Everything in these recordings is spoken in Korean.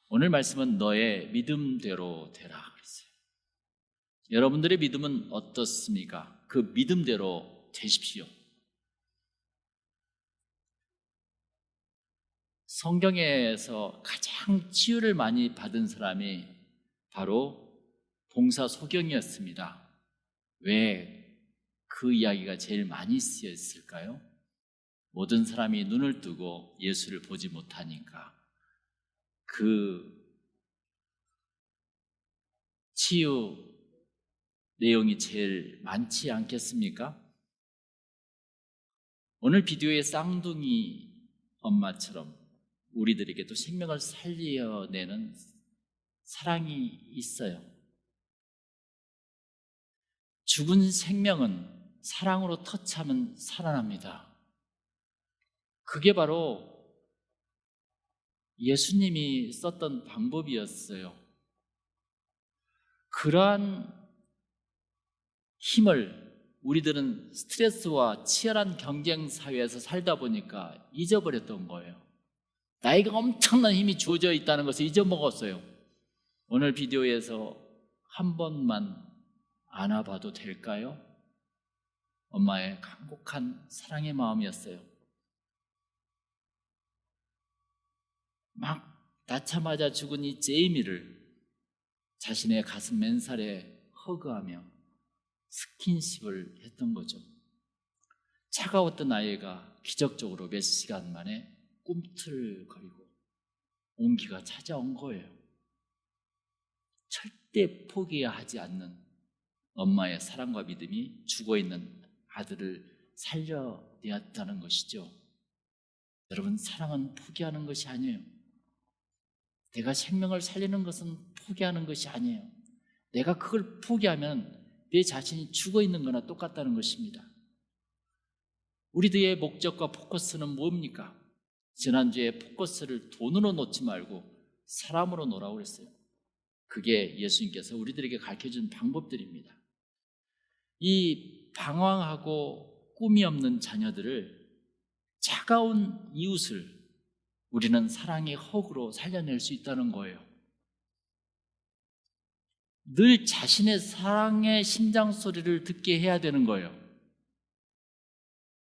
오늘 말씀은 너의 믿음대로 되라 그랬어요. 여러분들의 믿음은 어떻습니까? 그 믿음대로 되십시오. 성경에서 가장 치유를 많이 받은 사람이 바로 봉사 소경이었습니다. 왜 그 이야기가 제일 많이 쓰였을까요? 모든 사람이 눈을 뜨고 예수를 보지 못하니까 그 치유 내용이 제일 많지 않겠습니까? 오늘 비디오의 쌍둥이 엄마처럼 우리들에게도 생명을 살려내는 사랑이 있어요. 죽은 생명은 사랑으로 터치하면 살아납니다. 그게 바로 예수님이 썼던 방법이었어요. 그러한 힘을 우리들은 스트레스와 치열한 경쟁 사회에서 살다 보니까 잊어버렸던 거예요. 나에게 엄청난 힘이 주어져 있다는 것을 잊어먹었어요. 오늘 비디오에서 한 번만 안아봐도 될까요? 엄마의 간곡한 사랑의 마음이었어요. 막 낳자마자 죽은 이 제이미를 자신의 가슴 맨살에 허그하며 스킨십을 했던 거죠. 차가웠던 아이가 기적적으로 몇 시간 만에 꿈틀거리고 온기가 찾아온 거예요. 절대 포기하지 않는 엄마의 사랑과 믿음이 죽어있는 아들을 살려내었다는 것이죠. 여러분, 사랑은 포기하는 것이 아니에요. 내가 생명을 살리는 것은 포기하는 것이 아니에요. 내가 그걸 포기하면 내 자신이 죽어있는 거나 똑같다는 것입니다. 우리들의 목적과 포커스는 뭡니까? 지난주에 포커스를 돈으로 놓지 말고 사람으로 놓으라고 그랬어요. 그게 예수님께서 우리들에게 가르쳐준 방법들입니다. 이 방황하고 꿈이 없는 자녀들을, 차가운 이웃을 우리는 사랑의 허그로 살려낼 수 있다는 거예요. 늘 자신의 사랑의 심장 소리를 듣게 해야 되는 거예요.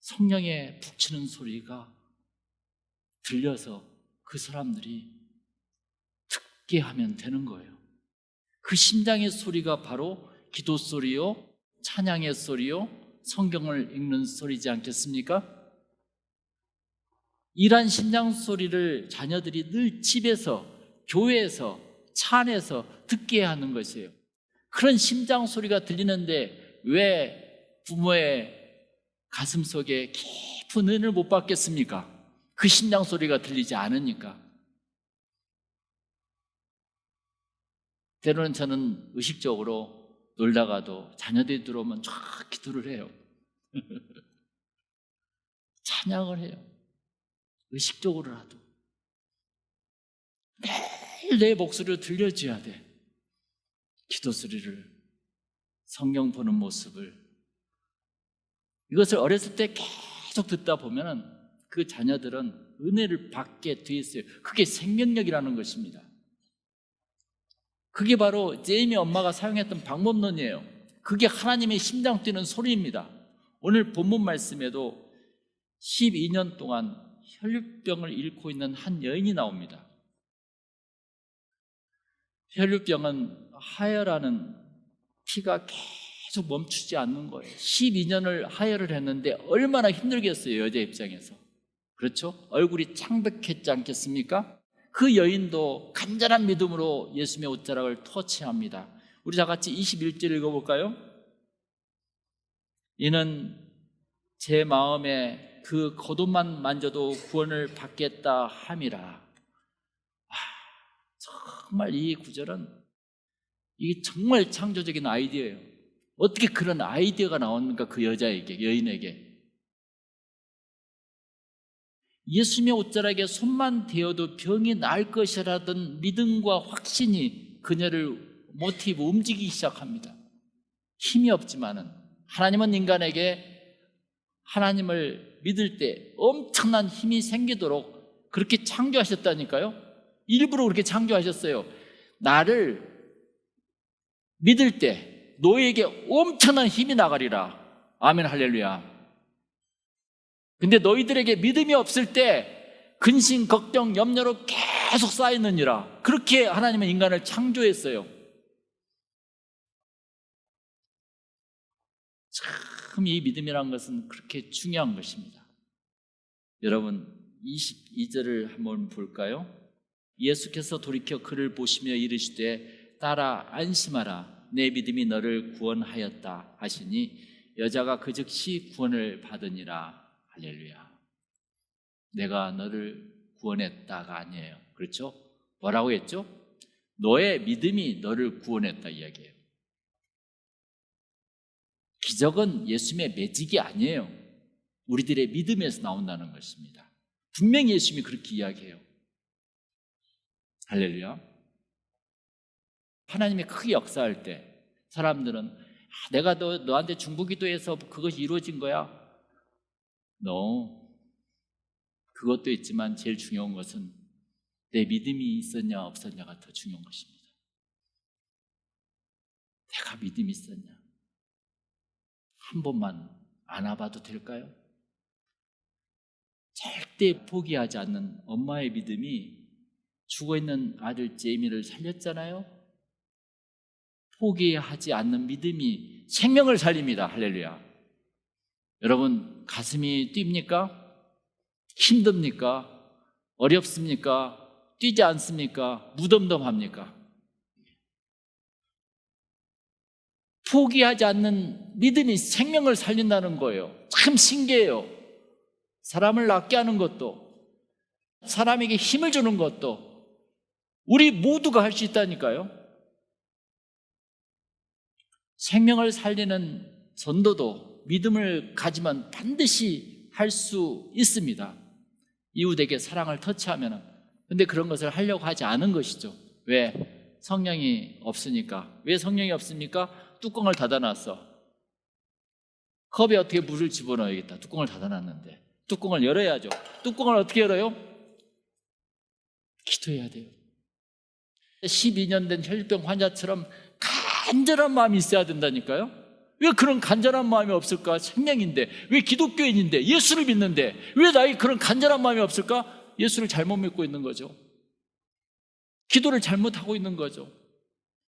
성령의 북치는 소리가 들려서 그 사람들이 듣게 하면 되는 거예요. 그 심장의 소리가 바로 기도 소리요, 찬양의 소리요, 성경을 읽는 소리지 않겠습니까? 이러한 심장 소리를 자녀들이 늘 집에서, 교회에서, 차 안에서 듣게 하는 것이에요. 그런 심장 소리가 들리는데 왜 부모의 가슴 속에 깊은 은혜를 못 받겠습니까? 그 심장 소리가 들리지 않으니까. 때로는 저는 의식적으로 놀다가도 자녀들이 들어오면 쫙 기도를 해요. 찬양을 해요. 의식적으로라도. 매일 내 목소리를 들려줘야 돼. 기도 소리를, 성경 보는 모습을. 이것을 어렸을 때 계속 듣다 보면 그 자녀들은 은혜를 받게 돼 있어요. 그게 생명력이라는 것입니다. 그게 바로 제이미 엄마가 사용했던 방법론이에요. 그게 하나님의 심장 뛰는 소리입니다. 오늘 본문 말씀에도 12년 동안 혈류병을 앓고 있는 한 여인이 나옵니다. 혈류병은 하혈하는 피가 계속 멈추지 않는 거예요. 12년을 하혈을 했는데 얼마나 힘들겠어요, 여자 입장에서. 그렇죠? 얼굴이 창백했지 않겠습니까? 그 여인도 간절한 믿음으로 예수님의 옷자락을 터치합니다. 우리 다 같이 21절 읽어볼까요? 이는 제 마음에 그 겉옷만 만져도 구원을 받겠다 함이라. 정말 이 구절은 이게 정말 창조적인 아이디어예요. 어떻게 그런 아이디어가 나오는가, 그 여자에게, 여인에게. 예수님의 옷자락에 손만 대어도 병이 나을 것이라던 믿음과 확신이 그녀를 모티브 움직이기 시작합니다. 힘이 없지만은 하나님은 인간에게 하나님을 믿을 때 엄청난 힘이 생기도록 그렇게 창조하셨다니까요. 일부러 그렇게 창조하셨어요. 나를 믿을 때 너에게 엄청난 힘이 나가리라. 아멘, 할렐루야. 근데 너희들에게 믿음이 없을 때 근심, 걱정, 염려로 계속 쌓이느니라. 그렇게 하나님은 인간을 창조했어요. 참 이 믿음이란 것은 그렇게 중요한 것입니다. 여러분 22절을 한번 볼까요? 예수께서 돌이켜 그를 보시며 이르시되 딸아 안심하라 내 믿음이 너를 구원하였다 하시니 여자가 그 즉시 구원을 받으니라. 할렐루야. 내가 너를 구원했다가 아니에요. 그렇죠? 뭐라고 했죠? 너의 믿음이 너를 구원했다 이야기예요. 기적은 예수님의 매직이 아니에요. 우리들의 믿음에서 나온다는 것입니다. 분명히 예수님이 그렇게 이야기해요. 할렐루야. 하나님이 크게 역사할 때 사람들은 내가 너한테 중보기도해서 그것이 이루어진 거야. 그것도 있지만 제일 중요한 것은 내 믿음이 있었냐 없었냐가 더 중요한 것입니다. 내가 믿음이 있었냐? 한 번만 안아봐도 될까요? 절대 포기하지 않는 엄마의 믿음이 죽어있는 아들 제이미를 살렸잖아요. 포기하지 않는 믿음이 생명을 살립니다. 할렐루야. 여러분 가슴이 뜁니까? 힘듭니까? 어렵습니까? 뛰지 않습니까? 무덤덤합니까? 포기하지 않는 믿음이 생명을 살린다는 거예요. 참 신기해요. 사람을 낫게 하는 것도, 사람에게 힘을 주는 것도 우리 모두가 할 수 있다니까요. 생명을 살리는 전도도 믿음을 가지면 반드시 할 수 있습니다. 이웃에게 사랑을 터치하면. 근데 그런 것을 하려고 하지 않은 것이죠. 왜? 성령이 없으니까. 왜 성령이 없습니까? 뚜껑을 닫아놨어. 컵에 어떻게 물을 집어넣어야겠다. 뚜껑을 닫아놨는데 뚜껑을 열어야죠. 뚜껑을 어떻게 열어요? 기도해야 돼요. 12년 된 혈류병 환자처럼 간절한 마음이 있어야 된다니까요. 왜 그런 간절한 마음이 없을까? 생명인데, 왜 기독교인인데, 예수를 믿는데 왜 나에게 그런 간절한 마음이 없을까? 예수를 잘못 믿고 있는 거죠. 기도를 잘못하고 있는 거죠.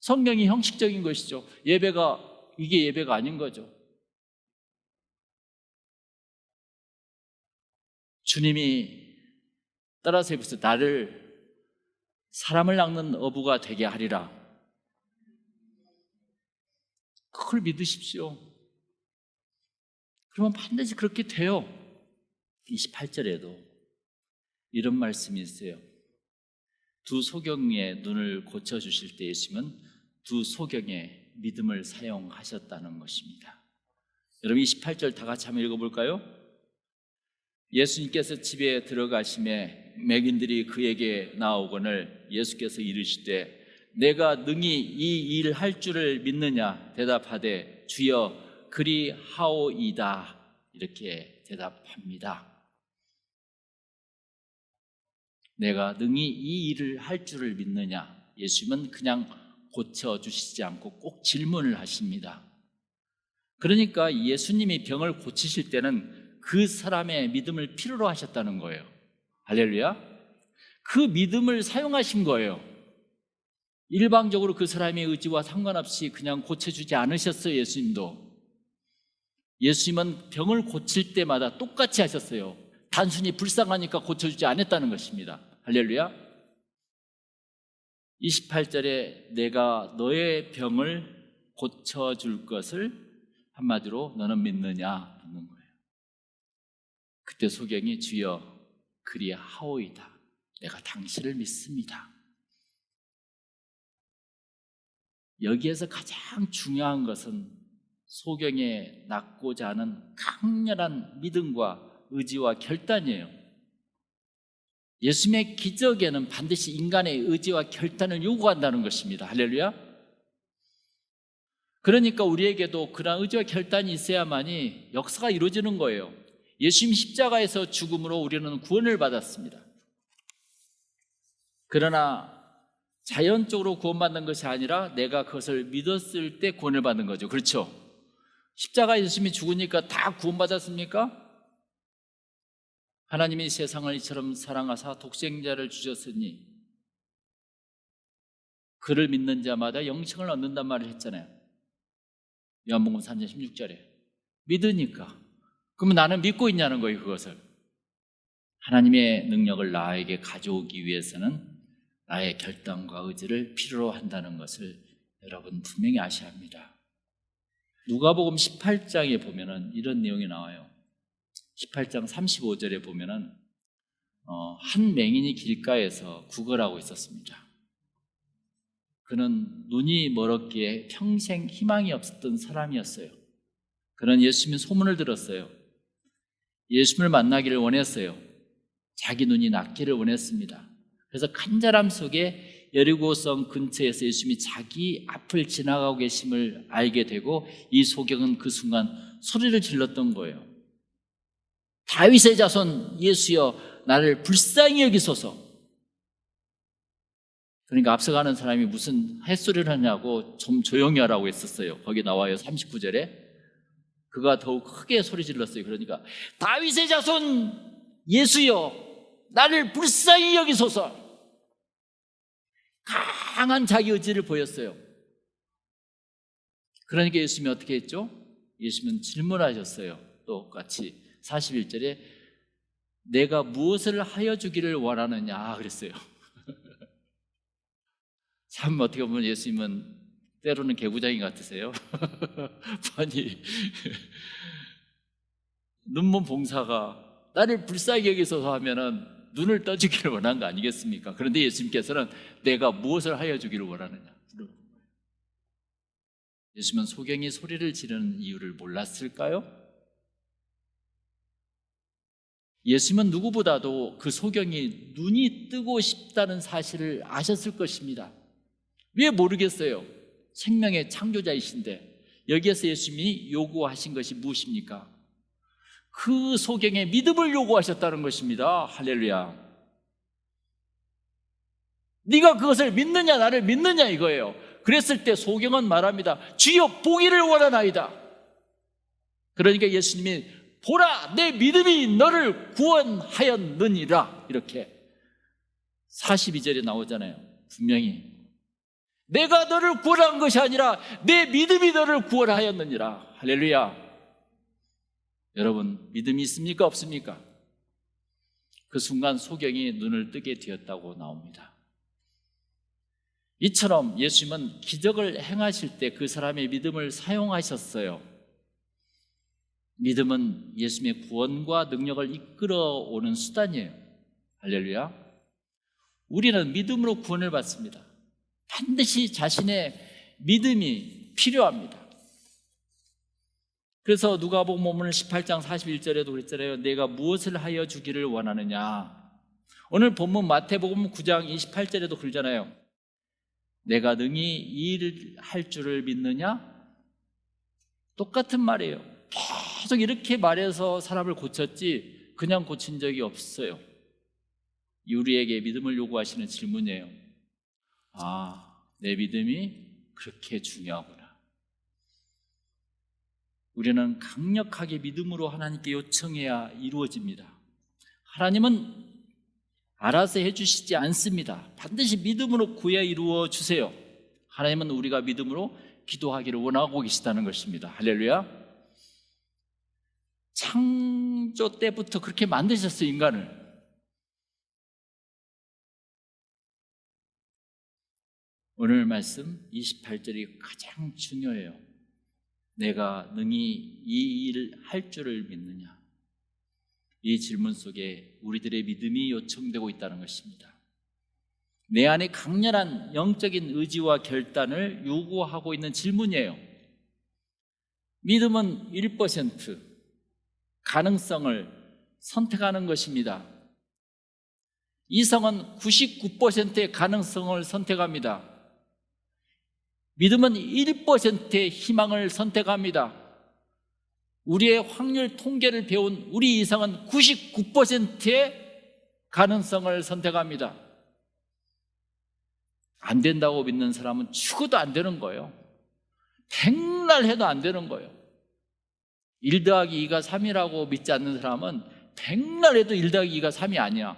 성경이 형식적인 것이죠. 이게 예배가 아닌 거죠. 주님이 따라서 해보세요. 나를 사람을 낚는 어부가 되게 하리라. 그걸 믿으십시오. 그러면 반드시 그렇게 돼요. 28절에도 이런 말씀이 있어요. 두 소경의 눈을 고쳐주실 때 예수님은 두 소경의 믿음을 사용하셨다는 것입니다. 여러분 28절 다 같이 한번 읽어볼까요? 예수님께서 집에 들어가심에 맹인들이 그에게 나오거늘 예수께서 이르시되 내가 능히 이 일 할 줄을 믿느냐 대답하되 주여 그리하오이다 이렇게 대답합니다. 내가 능히 이 일을 할 줄을 믿느냐. 예수님은 그냥 고쳐주시지 않고 꼭 질문을 하십니다. 그러니까 예수님이 병을 고치실 때는 그 사람의 믿음을 필요로 하셨다는 거예요. 할렐루야. 그 믿음을 사용하신 거예요. 일방적으로 그 사람의 의지와 상관없이 그냥 고쳐주지 않으셨어요. 예수님도. 예수님은 병을 고칠 때마다 똑같이 하셨어요. 단순히 불쌍하니까 고쳐주지 않았다는 것입니다. 할렐루야. 28절에 내가 너의 병을 고쳐줄 것을 한마디로 너는 믿느냐 묻는 거예요. 그때 소경이 주여 그리하오이다. 내가 당신을 믿습니다. 여기에서 가장 중요한 것은 소경에 낳고자 하는 강렬한 믿음과 의지와 결단이에요. 예수님의 기적에는 반드시 인간의 의지와 결단을 요구한다는 것입니다. 할렐루야. 그러니까 우리에게도 그런 의지와 결단이 있어야만이 역사가 이루어지는 거예요. 예수님 십자가에서 죽음으로 우리는 구원을 받았습니다. 그러나 자연적으로 구원받는 것이 아니라 내가 그것을 믿었을 때 구원을 받는 거죠. 그렇죠? 십자가에 예수님이 죽으니까 다 구원받았습니까? 하나님이 세상을 이처럼 사랑하사 독생자를 주셨으니 그를 믿는 자마다 영생을 얻는단 말을 했잖아요. 요한복음 3장 16절에 믿으니까. 그러면 나는 믿고 있냐는 거예요. 그것을 하나님의 능력을 나에게 가져오기 위해서는 나의 결단과 의지를 필요로 한다는 것을 여러분 분명히 아셔야 합니다. 누가복음 18장에 보면은 이런 내용이 나와요. 18장 35절에 보면은 한 맹인이 길가에서 구걸하고 있었습니다. 그는 눈이 멀었기에 평생 희망이 없었던 사람이었어요. 그는 예수님의 소문을 들었어요. 예수님을 만나기를 원했어요. 자기 눈이 낫기를 원했습니다. 그래서 간절함 속에 여리고성 근처에서 예수님이 자기 앞을 지나가고 계심을 알게 되고 이 소경은 그 순간 소리를 질렀던 거예요. 다윗의 자손 예수여 나를 불쌍히 여기소서. 그러니까 앞서가는 사람이 무슨 햇소리를 하냐고 좀 조용히 하라고 했었어요. 거기 나와요. 39절에 그가 더욱 크게 소리 질렀어요. 그러니까 다윗의 자손 예수여 나를 불쌍히 여기소서. 강한 자기 의지를 보였어요. 그러니까 예수님이 어떻게 했죠? 예수님은 질문하셨어요. 똑같이 41절에 내가 무엇을 하여 주기를 원하느냐 그랬어요. 참 어떻게 보면 예수님은 때로는 개구장이 같으세요. 아니 눈먼 봉사가 나를 불쌍히 여기소서 하면은 눈을 떠주기를 원한 거 아니겠습니까? 그런데 예수님께서는 내가 무엇을 하여 주기를 원하느냐. 예수님은 소경이 소리를 지르는 이유를 몰랐을까요? 예수님은 누구보다도 그 소경이 눈이 뜨고 싶다는 사실을 아셨을 것입니다. 왜 모르겠어요? 생명의 창조자이신데 여기에서 예수님이 요구하신 것이 무엇입니까? 그 소경의 믿음을 요구하셨다는 것입니다. 할렐루야. 네가 그것을 믿느냐 나를 믿느냐 이거예요. 그랬을 때 소경은 말합니다. 주여 보기를 원하나이다. 그러니까 예수님이 보라 내 믿음이 너를 구원하였느니라 이렇게 42절에 나오잖아요. 분명히 내가 너를 구원한 것이 아니라 내 믿음이 너를 구원하였느니라. 할렐루야. 여러분 믿음이 있습니까? 없습니까? 그 순간 소경이 눈을 뜨게 되었다고 나옵니다. 이처럼 예수님은 기적을 행하실 때 그 사람의 믿음을 사용하셨어요. 믿음은 예수님의 구원과 능력을 이끌어오는 수단이에요. 할렐루야. 우리는 믿음으로 구원을 받습니다. 반드시 자신의 믿음이 필요합니다. 그래서 누가복음 본문 18장 41절에도 그랬잖아요. 내가 무엇을 하여 주기를 원하느냐. 오늘 본문 마태복음 9장 28절에도 그러잖아요. 내가 능히 이 일을 할 줄을 믿느냐? 똑같은 말이에요. 계속 이렇게 말해서 사람을 고쳤지 그냥 고친 적이 없어요. 우리에게 믿음을 요구하시는 질문이에요. 내 믿음이 그렇게 중요하구나. 우리는 강력하게 믿음으로 하나님께 요청해야 이루어집니다. 하나님은 알아서 해주시지 않습니다. 반드시 믿음으로 구해야 이루어 주세요. 하나님은 우리가 믿음으로 기도하기를 원하고 계시다는 것입니다. 할렐루야. 창조 때부터 그렇게 만드셨어요. 인간을. 오늘 말씀 28절이 가장 중요해요. 내가 능히 이 일을 할 줄을 믿느냐. 이 질문 속에 우리들의 믿음이 요청되고 있다는 것입니다. 내 안에 강렬한 영적인 의지와 결단을 요구하고 있는 질문이에요. 믿음은 1% 가능성을 선택하는 것입니다. 이성은 99%의 가능성을 선택합니다. 믿음은 1%의 희망을 선택합니다. 우리의 확률 통계를 배운 우리 이성은 99%의 가능성을 선택합니다. 안 된다고 믿는 사람은 죽어도 안 되는 거예요. 백날 해도 안 되는 거예요. 1 더하기 2가 3이라고 믿지 않는 사람은 백날 해도 1 더하기 2가 3이 아니야.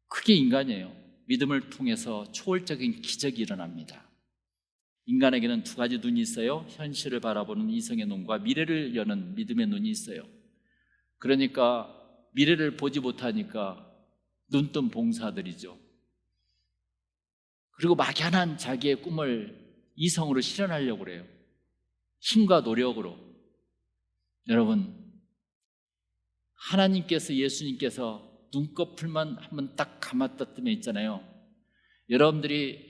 그게 인간이에요. 믿음을 통해서 초월적인 기적이 일어납니다. 인간에게는 2가지 눈이 있어요. 현실을 바라보는 이성의 눈과 미래를 여는 믿음의 눈이 있어요. 그러니까 미래를 보지 못하니까 눈뜬 봉사들이죠. 그리고 막연한 자기의 꿈을 이성으로 실현하려고 그래요. 힘과 노력으로. 여러분, 하나님께서, 예수님께서 눈꺼풀만 한번 딱 감았다 뜨면 있잖아요. 여러분들이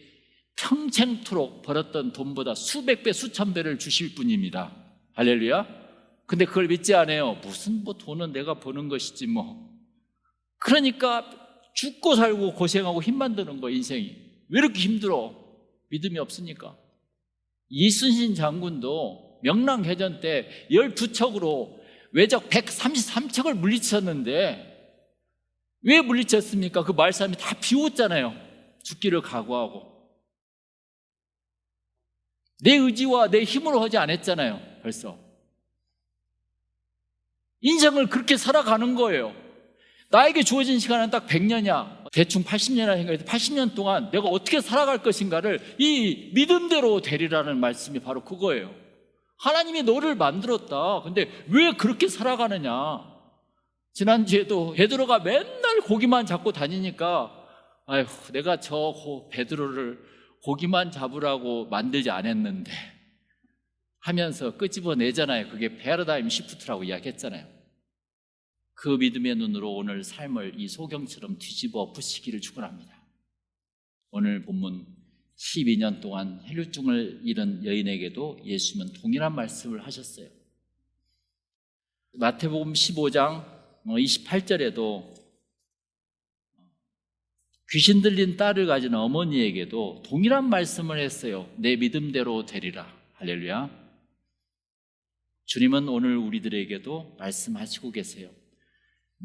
평생토록 벌었던 돈보다 수백 배, 수천 배를 주실 분입니다. 할렐루야. 근데 그걸 믿지 않아요. 무슨 돈은 내가 버는 것이지 뭐. 그러니까 죽고 살고 고생하고 힘만 드는 거예요, 인생이. 왜 이렇게 힘들어? 믿음이 없으니까. 이순신 장군도 명랑해전 때 12척으로 외적 133척을 물리쳤는데 왜 물리쳤습니까? 그 말싸움이 다 비웃잖아요. 죽기를 각오하고. 내 의지와 내 힘으로 하지 않았잖아요. 벌써 인생을 그렇게 살아가는 거예요. 나에게 주어진 시간은 딱 100년이야 대충 80년이라 생각해서 80년 동안 내가 어떻게 살아갈 것인가를 이 믿음대로 되리라는 말씀이 바로 그거예요. 하나님이 너를 만들었다. 근데 왜 그렇게 살아가느냐. 지난주에도 베드로가 맨날 고기만 잡고 다니니까 아휴, 내가 저 베드로를 고기만 잡으라고 만들지 않았는데 하면서 끄집어내잖아요. 그게 패러다임 시프트라고 이야기했잖아요. 그 믿음의 눈으로 오늘 삶을 이 소경처럼 뒤집어 엎으시기를 축원합니다. 오늘 본문 12년 동안 혈류증을 잃은 여인에게도 예수님은 동일한 말씀을 하셨어요. 마태복음 15장 28절에도 귀신 들린 딸을 가진 어머니에게도 동일한 말씀을 했어요. 내 믿음대로 되리라. 할렐루야. 주님은 오늘 우리들에게도 말씀하시고 계세요.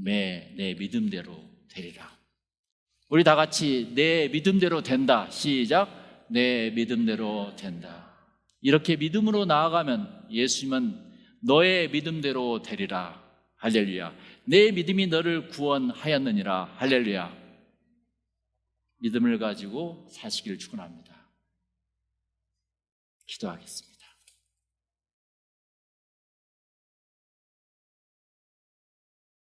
내 믿음대로 되리라. 우리 다 같이 내 믿음대로 된다. 시작. 내 믿음대로 된다. 이렇게 믿음으로 나아가면 예수님은 너의 믿음대로 되리라. 할렐루야. 내 믿음이 너를 구원하였느니라. 할렐루야. 믿음을 가지고 사시기를 축원합니다. 기도하겠습니다.